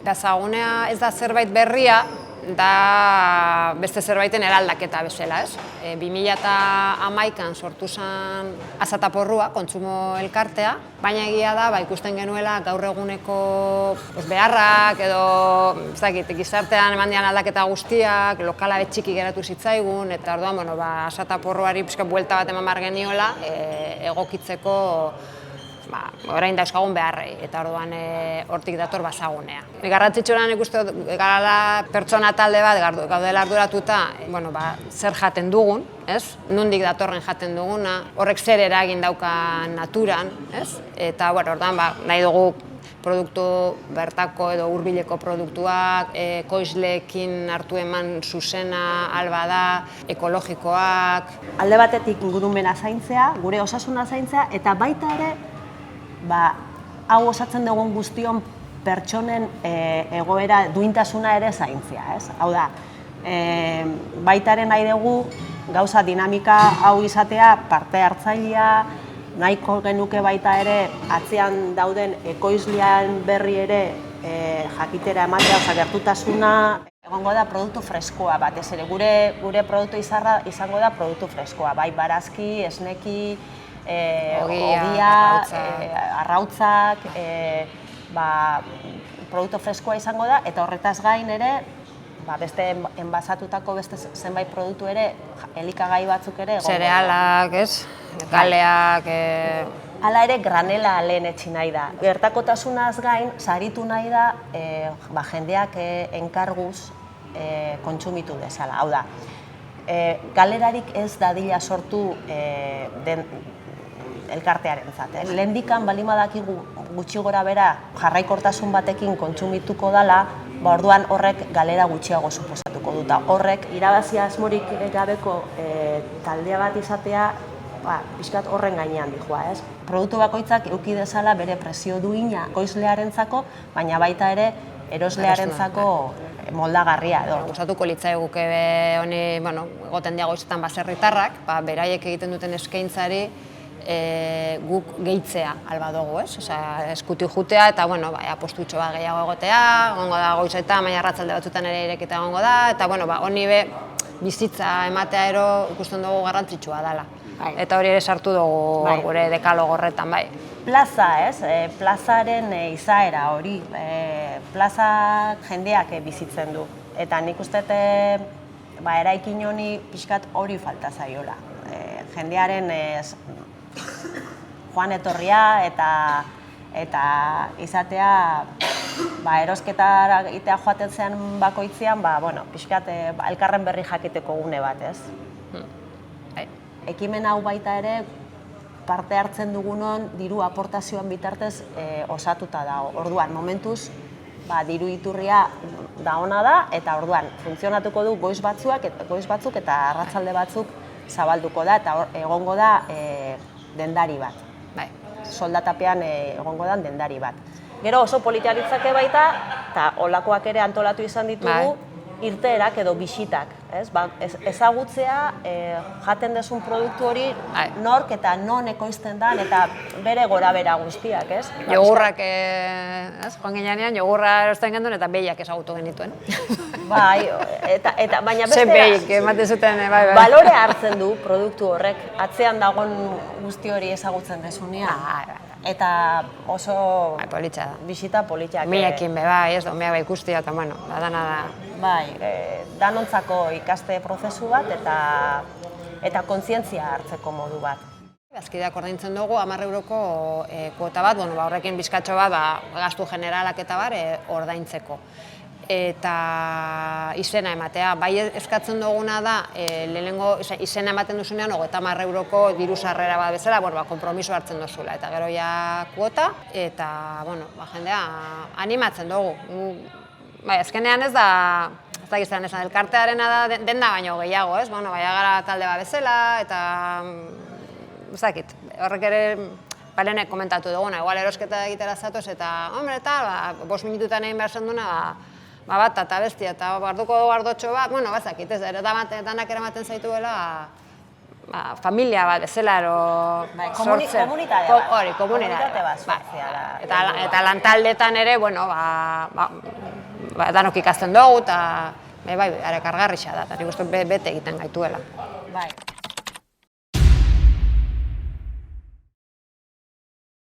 Eta zagunea ez da zerbait berria, da beste zerbaiten eraldaketa bezala, ez? 2011an sortu zen Azataporrua, kontsumo elkartea, baina egia da, ikusten genuela gaur eguneko beharrak edo gizartean eman dian aldaketa guztiak, lokala txiki geratu zitzaigun, eta orduan, Azataporruari pixka buelta bat eman behar geniola, egokitzeko orain dauzkagun beharrei, eta orduan hortik dator Basagunea. Garrantzitsua nik uste garala pertsona talde bat gaudela arduratuta zer jaten dugun, nondik datorren jaten duguna, horrek zer eragin daukan naturan, eta orduan nahi dugu produktu bertako edo hurbileko produktuak, ekoizleekin hartu eman zuzena, alba da, ekologikoak. Alde batetik ingurumena zaintzea, gure osasuna zaintzea, eta baita ere hau osatzen dugun guztion pertsonen egoera duintasuna ere zaintzea, ez? Hau da, baitaren nahi dugu gauza dinamika hau izatea parte hartzailea, nahiko genuke baita ere atzean dauden ekoizlean berri ere jakitera ematea, gertutasuna. Egongo da produktu freskoa batez ere, gure produktu izango da produktu freskoa, bai barazki, esneki, ogia, arrautzak, produktu freskoa izango da, eta horretaz gain ere, beste enbasatutako beste zenbait produktu ere, elikagai batzuk ere egongo da. Zerealak, galeak... Hala ere, granela lehenetsi nahi da. Gertakotasunaz gain, saritu nahi da jendeak enkarguz kontsumitu dezala. Hau da, galerarik ez dadila sortu elkartearentzat. Lehendikan baldin badakigu gutxi gora bera jarraikortasun batekin kontsumituko dela, orduan horrek galera gutxiago suposatuko dut. Horrek irabazi asmorik gabeko taldea bat izatea pixkat horren gainean dijoa, ez? Produktu bakoitzak eduki dezala bere prezio duina ekoizlearentzako, baina baita ere eroslearentzako moldagarria edo. Gustatuko litzaiguke honi, egoten diago izaten baserritarrak, beraiek egiten duten eskaintzari guk gehitzea alba dugu, ez? Eskuti jutea eta apostutxo bat gehiago egotea, egongo da goizetan, baina arratzalde batzutan ere irekita egongo da, eta honi bizitza ematea ero ikusten dugu garrantzitsua dela. Eta hori ere sartu dugu gure dekalogo horretan, bai. Plaza, ez? Plazaren izaera hori, plazak jendeak bizitzen du. Eta nik uste eraikin honi pixkat hori falta zaiola. Jendearen joan etorria eta izatea erosketara egitea joaten zean bakoitzean, pixkat elkarren berri jakiteko gune bat, ez? Ekimen hau baita ere parte hartzen dugunon diru aportazioan bitartez osatuta dago. Orduan, momentuz, diru iturria da ona da, eta orduan, funtzionatuko du goiz batzuk eta arratzalde batzuk zabalduko da, eta egongo da dendari bat. Soldatapean egongo da dendari bat. Gero oso politiaritzake baita, eta olakoak ere antolatu izan ditugu, irteerak edo bisitak. Ezagutzea jaten dezun produktu hori nork eta non ekoizten den eta bere gora bera guztiak, ez? Jogurrak, joan ginean, jogurra erosten gendun eta behiak ezagutu genituen. Bai, baina beste... Ze behik, ematen zuten, bai. Balore hartzen du produktu horrek, atzean dagoen guzti hori ezagutzen dezunean. Eta oso bisita politxak. Milekin be, bai, ez da, umeak ikustia, eta dana da. Bai, danontzako ikaste prozesu bat eta kontzientzia hartzeko modu bat. Azkideak ordaintzen dugu, 10 euroko kuota bat, horrekin bizkatxo bat, gastu generalak eta ordaintzeko. Eta izena ematea. Bai eskatzen duguna da, lehenengo izena ematen duzunean, 30 euroko diru sarrera bat bezala, konpromiso hartzen duzula. Eta gero ja kuota, eta jendea animatzen dugu. Bai, azkenean ez da, ez da gizaren esan, elkartearena da denda baino gehiago, ez? Baina gara talde bat bezala, eta ez dakit, horrek ere lehenek komentatu duguna, igual erosketa egitera zatoz, eta hombre, eta 5 minututan egin behar zenduna, bat eta bestia, eta barduko gardotxo bat, bazakit, ez, danak eramaten zaituela, familia bat bezala ero sortzen. Komunitate bat. Hori, komunitate bat sortzea da. Eta lantaldetan ere, danok ikasten dugu, eta bai, arakargarrixa da, eta nik uste bete egiten gaituela. Bai.